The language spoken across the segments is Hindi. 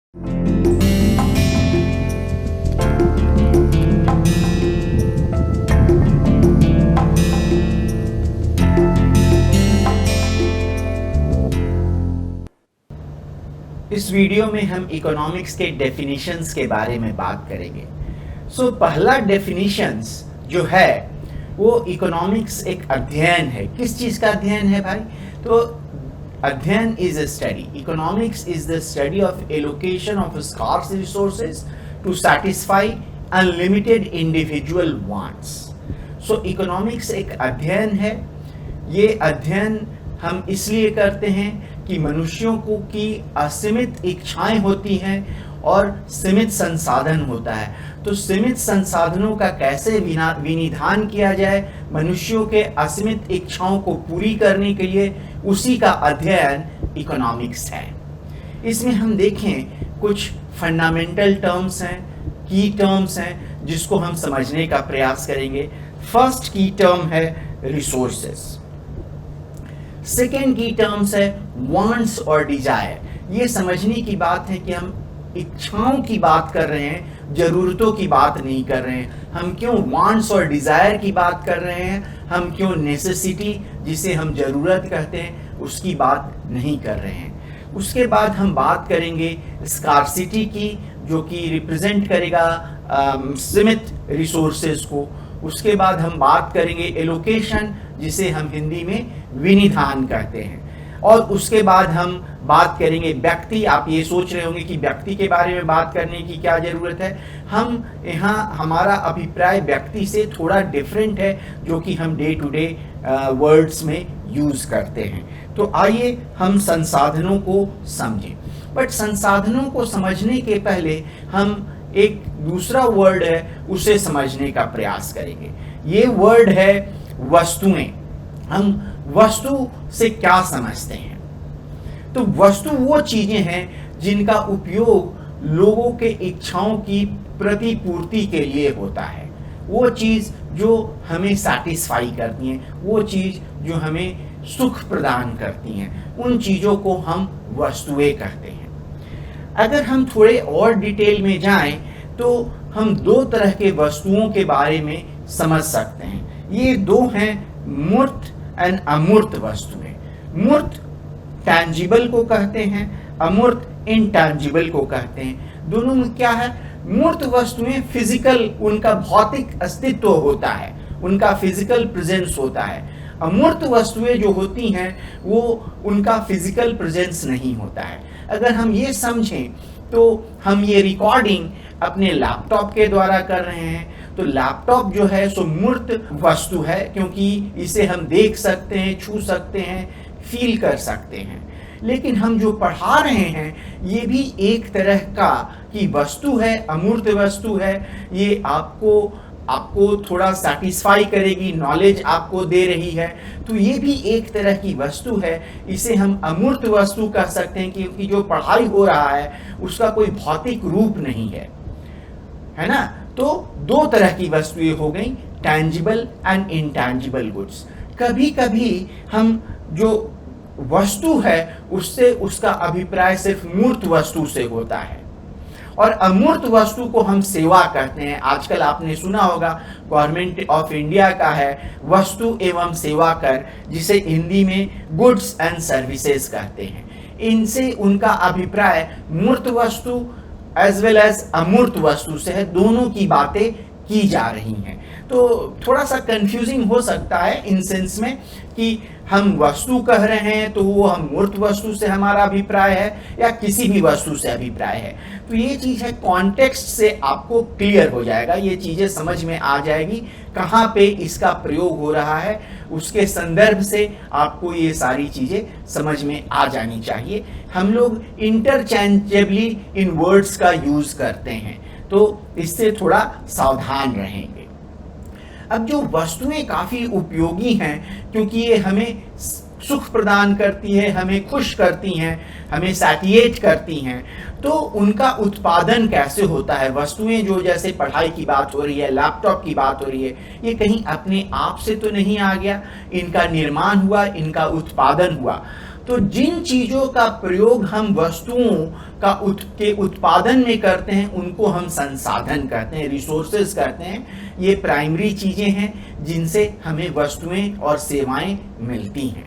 इस वीडियो में हम इकोनॉमिक्स के डेफिनेशंस के बारे में बात करेंगे। पहला डेफिनेशंस जो है वो इकोनॉमिक्स एक अध्ययन है। किस चीज़ का अध्ययन है भाई? तो अध्ययन is a study. Economics is the study of allocation of scarce resources to satisfy unlimited individual wants. Economics एक अध्ययन है। ये अध्ययन हम इसलिए करते हैं कि मनुष्यों को की असीमित इच्छाएं होती हैं और सीमित संसाधन होता है। तो सीमित संसाधनों का कैसे विनिधान किया जाए मनुष्यों के असीमित इच्छाओं को पूरी करने के लिए, उसी का अध्ययन इकोनॉमिक्स है। इसमें हम देखें कुछ फंडामेंटल टर्म्स हैं, की टर्म्स हैं, जिसको हम समझने का प्रयास करेंगे। फर्स्ट की टर्म है रिसोर्सेस। सेकेंड की टर्म्स है वांट्स और डिजायर। ये समझने की बात है कि हम इच्छाओं की बात कर रहे हैं, जरूरतों की बात नहीं कर रहे हैं। हम क्यों वांट्स और डिजायर की बात कर रहे हैं, हम क्यों नेसेसिटी जिसे हम जरूरत कहते हैं उसकी बात नहीं कर रहे हैं। उसके बाद हम बात करेंगे स्कार्सिटी की, जो कि रिप्रेजेंट करेगा सीमित रिसोर्सेज को। उसके बाद हम बात करेंगे एलोकेशन, जिसे हम हिंदी में विनिधान कहते हैं। और उसके बाद हम बात करेंगे व्यक्ति। आप ये सोच रहे होंगे कि व्यक्ति के बारे में बात करने की क्या ज़रूरत है। हम यहाँ हमारा अभिप्राय व्यक्ति से थोड़ा डिफरेंट है, जो कि हम डे टू डे वर्ड्स में यूज़ करते हैं। तो आइए हम संसाधनों को समझें। बट संसाधनों को समझने के पहले हम एक दूसरा वर्ड है उसे समझने का प्रयास करेंगे। ये वर्ड है वस्तुएं। हम वस्तु से क्या समझते हैं? तो वस्तु वो चीजें हैं जिनका उपयोग लोगों के इच्छाओं की प्रतिपूर्ति के लिए होता है। वो चीज जो हमें सैटिस्फाई करती हैं, वो चीज जो हमें सुख प्रदान करती हैं, उन चीजों को हम वस्तुएं कहते हैं। अगर हम थोड़े और डिटेल में जाएं तो हम दो तरह के वस्तुओं के बारे में समझ सकते हैं। ये दो हैं मूर्त एंड अमूर्त वस्तुएं। मूर्त टैंजिबल को कहते हैं, अमूर्त इनटैंजिबल को कहते हैं। दोनों में क्या है? मूर्त वस्तुएं फिजिकल, उनका भौतिक अस्तित्व होता है, उनका फिजिकल प्रेजेंस होता है। अमूर्त वस्तुएं जो होती हैं वो उनका फिजिकल प्रेजेंस नहीं होता है। अगर हम ये समझें तो हम ये रिकॉर्डिंग अपने लैपटॉप के द्वारा कर रहे हैं। तो लैपटॉप जो है सो मूर्त वस्तु है, क्योंकि इसे हम देख सकते हैं, छू सकते हैं, फील कर सकते हैं। लेकिन हम जो पढ़ा रहे हैं ये भी एक तरह का की वस्तु है, अमूर्त वस्तु है। ये आपको थोड़ा सेटिस्फाई करेगी, नॉलेज आपको दे रही है। तो ये भी एक तरह की वस्तु है। इसे हम अमूर्त वस्तु कह सकते हैं, क्योंकि जो पढ़ाई हो रहा है उसका कोई भौतिक रूप नहीं है ना। तो दो तरह की वस्तुएं हो गई, टैंजिबल एंड इनटैंजिबल गुड्स। कभी कभी हम जो वस्तु है उससे उसका अभिप्राय सिर्फ मूर्त वस्तु से होता है, और अमूर्त वस्तु को हम सेवा कहते हैं। आजकल आपने सुना होगा गवर्नमेंट ऑफ इंडिया का है वस्तु एवं सेवा कर, जिसे हिंदी में गुड्स एंड सर्विसेज कहते हैं। इनसे उनका अभिप्राय मूर्त वस्तु एज वेल एज अमूर्त वस्तु से है। दोनों की बातें की जा रही हैं। तो थोड़ा सा कंफ्यूजिंग हो सकता है इन सेंस में कि हम वस्तु कह रहे हैं तो वो हम मूर्त वस्तु से हमारा अभिप्राय है या किसी भी वस्तु से अभिप्राय है। तो ये चीज़ है, कॉन्टेक्स्ट से आपको क्लियर हो जाएगा, ये चीज़ें समझ में आ जाएगी कहाँ पे इसका प्रयोग हो रहा है। उसके संदर्भ से आपको ये सारी चीज़ें समझ में आ जानी चाहिए। हम लोग इंटरचेंजेबली इन वर्ड्स का यूज़ करते हैं, तो इससे थोड़ा सावधान रहेंगे। अब जो वस्तुएं काफ़ी उपयोगी हैं, क्योंकि ये हमें सुख प्रदान करती है, हमें खुश करती हैं, हमें सैटिएट करती हैं, तो उनका उत्पादन कैसे होता है? वस्तुएं जो, जैसे पढ़ाई की बात हो रही है, लैपटॉप की बात हो रही है, ये कहीं अपने आप से तो नहीं आ गया, इनका निर्माण हुआ, इनका उत्पादन हुआ। तो जिन चीज़ों का प्रयोग हम वस्तुओं के उत्पादन में करते हैं उनको हम संसाधन कहते हैं, रिसोर्सेज कहते हैं। ये प्राइमरी चीज़ें हैं जिनसे हमें वस्तुएं और सेवाएं मिलती हैं।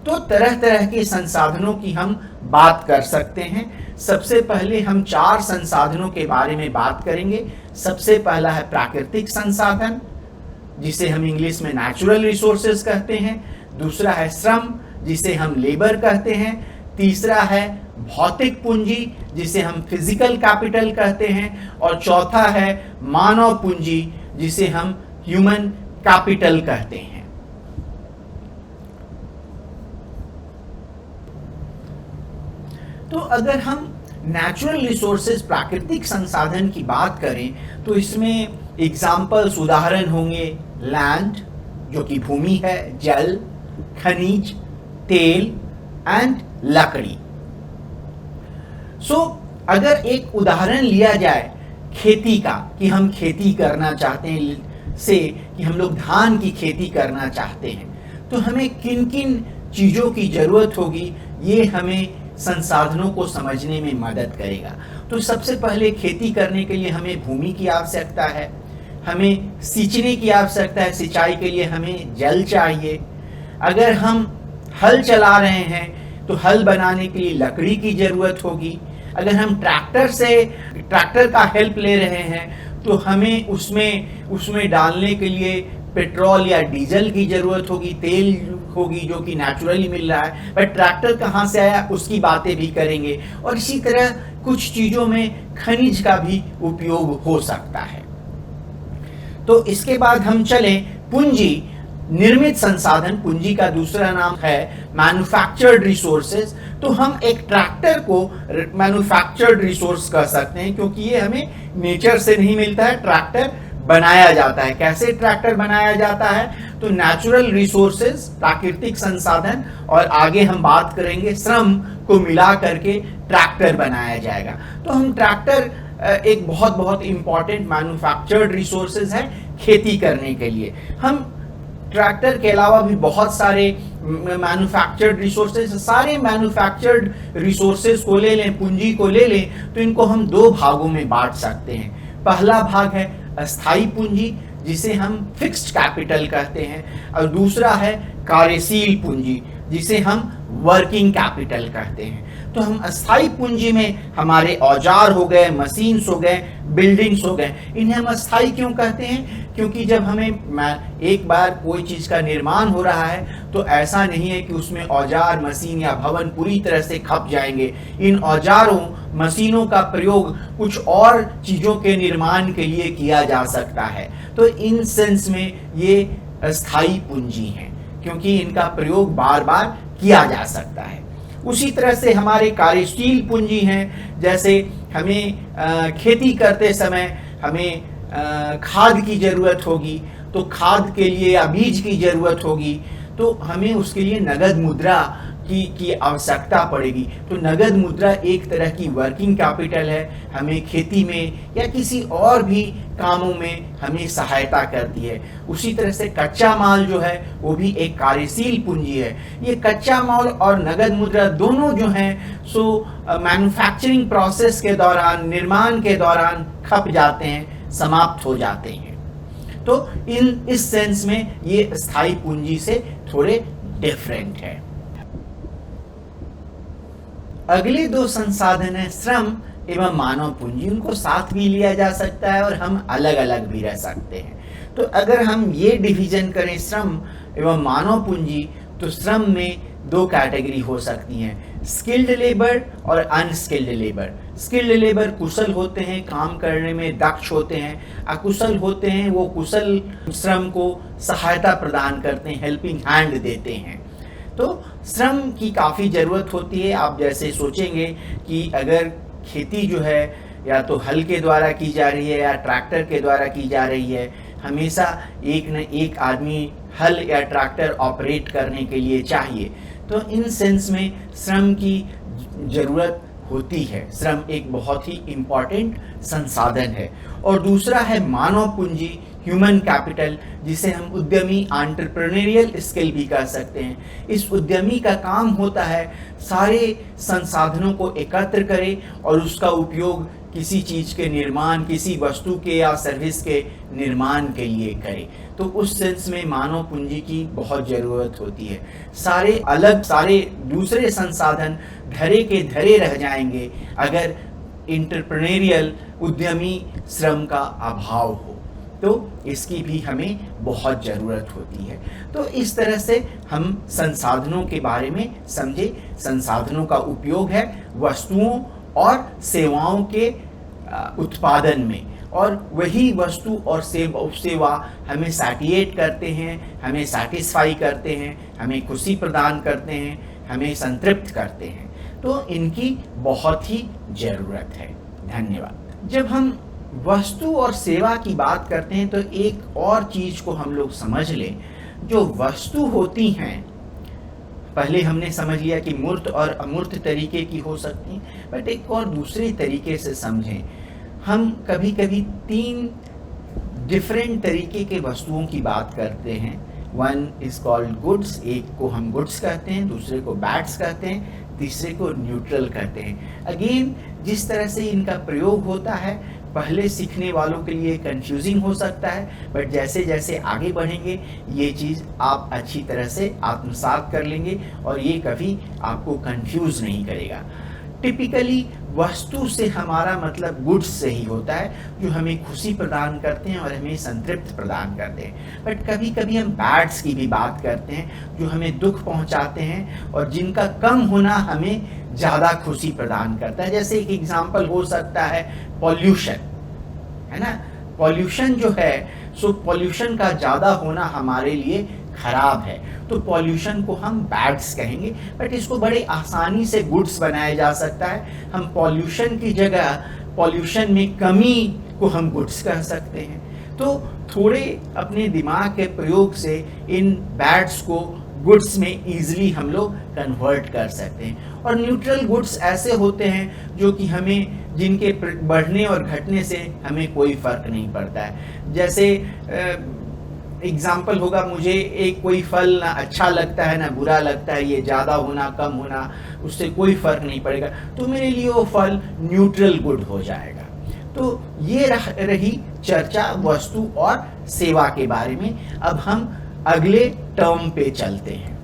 तो तरह तरह के संसाधनों की हम बात कर सकते हैं। सबसे पहले हम 4 संसाधनों के बारे में बात करेंगे। सबसे पहला है प्राकृतिक संसाधन, जिसे हम इंग्लिश में नेचुरल रिसोर्सेज कहते हैं। दूसरा है श्रम, जिसे हम लेबर कहते हैं। तीसरा है भौतिक पूंजी, जिसे हम फिजिकल कैपिटल कहते हैं। और चौथा है मानव पूंजी, जिसे हम ह्यूमन कैपिटल कहते हैं। तो अगर हम नेचुरल रिसोर्सेज प्राकृतिक संसाधन की बात करें तो इसमें एग्जाम्पल्स उदाहरण होंगे लैंड, जो कि भूमि है, जल, खनिज, तेल एंड लकड़ी। अगर एक उदाहरण लिया जाए खेती का, कि हम खेती करना चाहते हैं, से कि हम लोग धान की खेती करना चाहते हैं, तो हमें किन किन चीज़ों की ज़रूरत होगी, ये हमें संसाधनों को समझने में मदद करेगा। तो सबसे पहले खेती करने के लिए हमें भूमि की आवश्यकता है, हमें सींचने की आवश्यकता है, सिंचाई के लिए हमें जल चाहिए। अगर हम हल चला रहे हैं तो हल बनाने के लिए लकड़ी की ज़रूरत होगी। अगर हम ट्रैक्टर का हेल्प ले रहे हैं तो हमें उसमें डालने के लिए पेट्रोल या डीजल की ज़रूरत होगी, तेल होगी, जो कि नेचुरली मिल रहा है। पर ट्रैक्टर कहाँ से आया उसकी बातें भी करेंगे। और इसी तरह कुछ चीज़ों में खनिज का भी उपयोग हो सकता है। तो इसके बाद हम चलें पूंजी, निर्मित संसाधन। पूंजी का दूसरा नाम है मैन्युफैक्चर्ड रिसोर्सेज। तो हम एक ट्रैक्टर को मैन्युफैक्चर्ड रिसोर्स कह सकते हैं, क्योंकि ये हमें नेचर से नहीं मिलता है, ट्रैक्टर बनाया जाता है। कैसे ट्रैक्टर बनाया जाता है? तो नेचुरल रिसोर्सेज, प्राकृतिक संसाधन, और आगे हम बात करेंगे श्रम को मिला करके ट्रैक्टर बनाया जाएगा। तो हम ट्रैक्टर एक बहुत बहुत इंपॉर्टेंट मैन्युफैक्चर्ड रिसोर्सेज है खेती करने के लिए। हम ट्रैक्टर के अलावा भी बहुत सारे मैन्युफैक्चर्ड रिसोर्सेज, सारे मैन्युफैक्चर्ड रिसोर्सेज को ले लें, पूंजी को ले लें, तो इनको हम 2 भागों में बांट सकते हैं। पहला भाग है अस्थाई पूंजी, जिसे हम फिक्स्ड कैपिटल कहते हैं, और दूसरा है कार्यशील पूंजी, जिसे हम वर्किंग कैपिटल कहते हैं। तो हम अस्थाई पूंजी में हमारे औजार हो गए, मशीन्स हो गए, बिल्डिंग्स हो गए, इन्हें हम अस्थाई क्यों कहते हैं? क्योंकि जब हमें एक बार कोई चीज़ का निर्माण हो रहा है तो ऐसा नहीं है कि उसमें औजार, मशीन या भवन पूरी तरह से खप जाएंगे। इन औजारों, मशीनों का प्रयोग कुछ और चीज़ों के निर्माण के लिए किया जा सकता है। तो इन सेंस में ये अस्थाई पूंजी हैं, क्योंकि इनका प्रयोग बार बार किया जा सकता है। उसी तरह से हमारे कार्यशील पूंजी हैं, जैसे हमें खेती करते समय हमें खाद की ज़रूरत होगी, तो खाद के लिए या बीज की ज़रूरत होगी, तो हमें उसके लिए नगद मुद्रा की आवश्यकता पड़ेगी। तो नगद मुद्रा एक तरह की वर्किंग कैपिटल है, हमें खेती में या किसी और भी कामों में हमें सहायता करती है। उसी तरह से कच्चा माल जो है वो भी एक कार्यशील पूंजी है। ये कच्चा माल और नगद मुद्रा दोनों जो हैं सो मैन्युफैक्चरिंग प्रोसेस के दौरान, निर्माण के दौरान खप जाते हैं, समाप्त हो जाते हैं। तो इस सेंस में ये स्थायी पूंजी से थोड़े डिफरेंट है। अगले 2 संसाधन है श्रम एवं मानव पूंजी। उनको साथ भी लिया जा सकता है और हम अलग अलग भी रह सकते हैं। तो अगर हम ये डिवीजन करें श्रम एवं मानव पूंजी, तो श्रम में 2 कैटेगरी हो सकती हैं, स्किल्ड लेबर और अनस्किल्ड लेबर। स्किल्ड लेबर कुशल होते हैं, काम करने में दक्ष होते हैं। अकुशल होते हैं, वो कुशल श्रम को सहायता प्रदान करते हैं, हेल्पिंग हैंड देते हैं। तो श्रम की काफ़ी ज़रूरत होती है। आप जैसे सोचेंगे कि अगर खेती जो है या तो हल के द्वारा की जा रही है या ट्रैक्टर के द्वारा की जा रही है, हमेशा एक न एक आदमी हल या ट्रैक्टर ऑपरेट करने के लिए चाहिए। तो इन सेंस में श्रम की ज़रूरत होती है। श्रम एक बहुत ही इम्पॉर्टेंट संसाधन है। और दूसरा है मानव पूंजी, ह्यूमन कैपिटल, जिसे हम उद्यमी एंटरप्रेन्योरियल स्किल भी कह सकते हैं। इस उद्यमी का काम होता है सारे संसाधनों को एकत्र करे और उसका उपयोग किसी चीज़ के निर्माण, किसी वस्तु के या सर्विस के निर्माण के लिए करे। तो उस सेंस में मानव पूंजी की बहुत ज़रूरत होती है। सारे दूसरे संसाधन धरे के धरे रह जाएंगे अगर एंटरप्रेन्योरियल उद्यमी श्रम का अभाव हो, तो इसकी भी हमें बहुत ज़रूरत होती है। तो इस तरह से हम संसाधनों के बारे में समझे। संसाधनों का उपयोग है वस्तुओं और सेवाओं के उत्पादन में, और वही वस्तु और सेवा हमें सैटिस्फाइड करते हैं, हमें सैटिस्फाई करते हैं, हमें खुशी प्रदान करते हैं, हमें संतृप्त करते हैं। तो इनकी बहुत ही ज़रूरत है। धन्यवाद। जब हम वस्तु और सेवा की बात करते हैं तो एक और चीज़ को हम लोग समझ लें। जो वस्तु होती हैं, पहले हमने समझ लिया कि मूर्त और अमूर्त तरीके की हो सकती हैं, बट एक और दूसरे तरीके से समझें। हम कभी कभी 3 डिफरेंट तरीके के वस्तुओं की बात करते हैं। वन इज कॉल्ड गुड्स, एक को हम गुड्स कहते हैं, दूसरे को बैड्स कहते हैं, तीसरे को न्यूट्रल कहते हैं। अगेन, जिस तरह से इनका प्रयोग होता है पहले सीखने वालों के लिए कंफ्यूजिंग हो सकता है, बट जैसे जैसे आगे बढ़ेंगे ये चीज़ आप अच्छी तरह से आत्मसात कर लेंगे और ये कभी आपको कंफ्यूज नहीं करेगा। टिपिकली वस्तु से हमारा मतलब गुड्स से ही होता है, जो हमें खुशी प्रदान करते हैं और हमें संतृप्त प्रदान करते हैं। बट कभी कभी हम बैड्स की भी बात करते हैं, जो हमें दुख पहुंचाते हैं और जिनका कम होना हमें ज़्यादा खुशी प्रदान करता है। जैसे एक एग्जांपल हो सकता है पॉल्यूशन, है ना। पॉल्यूशन जो है, सो पॉल्यूशन का ज़्यादा होना हमारे लिए खराब है, तो पॉल्यूशन को हम बैड्स कहेंगे। बट इसको बड़े आसानी से गुड्स बनाया जा सकता है। हम पॉल्यूशन की जगह पॉल्यूशन में कमी को हम गुड्स कह सकते हैं। तो थोड़े अपने दिमाग के प्रयोग से इन बैड्स को गुड्स में ईजिली हम लोग कन्वर्ट कर सकते हैं। और न्यूट्रल गुड्स ऐसे होते हैं जो कि हमें, जिनके बढ़ने और घटने से हमें कोई फर्क नहीं पड़ता है। जैसे एग्जाम्पल होगा, मुझे एक कोई फल ना अच्छा लगता है ना बुरा लगता है, ये ज़्यादा होना कम होना उससे कोई फर्क नहीं पड़ेगा, तो मेरे लिए वो फल न्यूट्रल गुड हो जाएगा। तो ये रही चर्चा वस्तु और सेवा के बारे में। अब हम अगले टर्म पे चलते हैं।